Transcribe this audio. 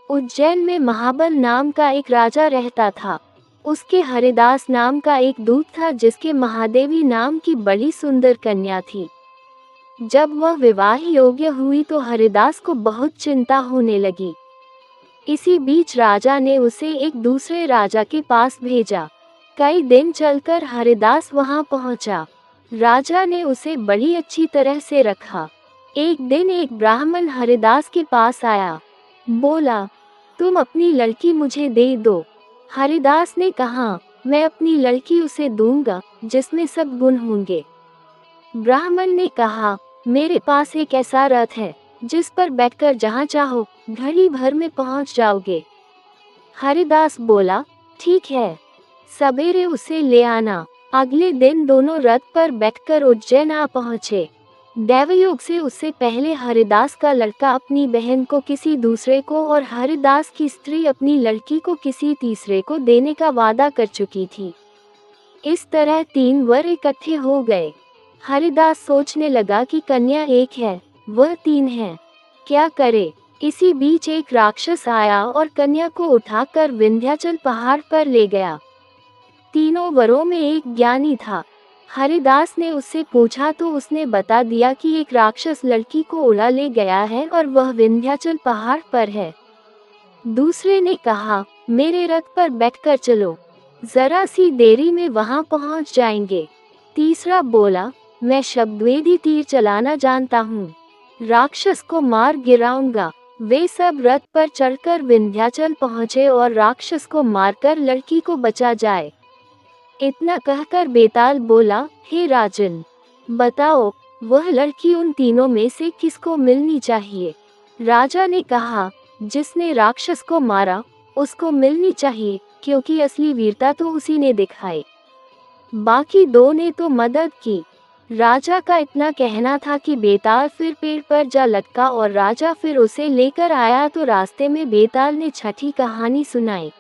उज्जैन में महाबल नाम का एक राजा रहता था। उसके हरिदास नाम का एक दूत था जिसके महादेवी नाम की बड़ी सुंदर कन्या थी। जब वह विवाह योग्य हुई तो हरिदास को बहुत चिंता होने लगी। इसी बीच राजा ने उसे एक दूसरे राजा के पास भेजा। कई दिन चलकर हरिदास वहां पहुंचा। राजा ने उसे बड़ी अच्छी तरह से रखा। एक दिन एक ब्राह्मण हरिदास के पास आया। बोला, तुम अपनी लड़की मुझे दे दो। हरिदास ने कहा, मैं अपनी लड़की उसे दूंगा जिसमें सब गुण होंगे। ब्राह्मण ने कहा, मेरे पास एक ऐसा रथ है जिस पर बैठकर जहां चाहो घड़ी भर में पहुंच जाओगे। हरिदास बोला, ठीक है, सवेरे उसे ले आना। अगले दिन दोनों रथ पर बैठकर उज्जैन आ पहुंचे। दैवयोग से उससे पहले हरिदास का लड़का अपनी बहन को किसी दूसरे को और हरिदास की स्त्री अपनी लड़की को किसी तीसरे को देने का वादा कर चुकी थी। इस तरह 3 वर इकट्ठे हो गए। हरिदास सोचने लगा कि कन्या एक है, वह 3 है, क्या करे। इसी बीच एक राक्षस आया और कन्या को उठाकर विंध्याचल पहाड़ पर ले गया। तीनों वरों में एक ज्ञानी था। हरिदास ने उससे पूछा तो उसने बता दिया कि एक राक्षस लड़की को उड़ा ले गया है और वह विंध्याचल पहाड़ पर है। दूसरे ने कहा, मेरे रथ पर बैठकर चलो, जरा सी देरी में वहां पहुंच जाएंगे। तीसरा बोला, मैं शब्दवेदी तीर चलाना जानता हूँ, राक्षस को मार गिराऊंगा। वे सब रथ पर चढ़कर विंध्याचल पहुँचे और राक्षस को मारकर लड़की को बचा जाए। इतना कहकर बेताल बोला, हे राजन, बताओ वह लड़की उन तीनों में से किसको मिलनी चाहिए। राजा ने कहा, जिसने राक्षस को मारा उसको मिलनी चाहिए, क्योंकि असली वीरता तो उसी ने दिखाई। बाकी 2 ने तो मदद की। राजा का इतना कहना था कि बेताल फिर पेड़ पर जा लटका और राजा फिर उसे लेकर आया तो रास्ते में बेताल ने छठी कहानी सुनाई।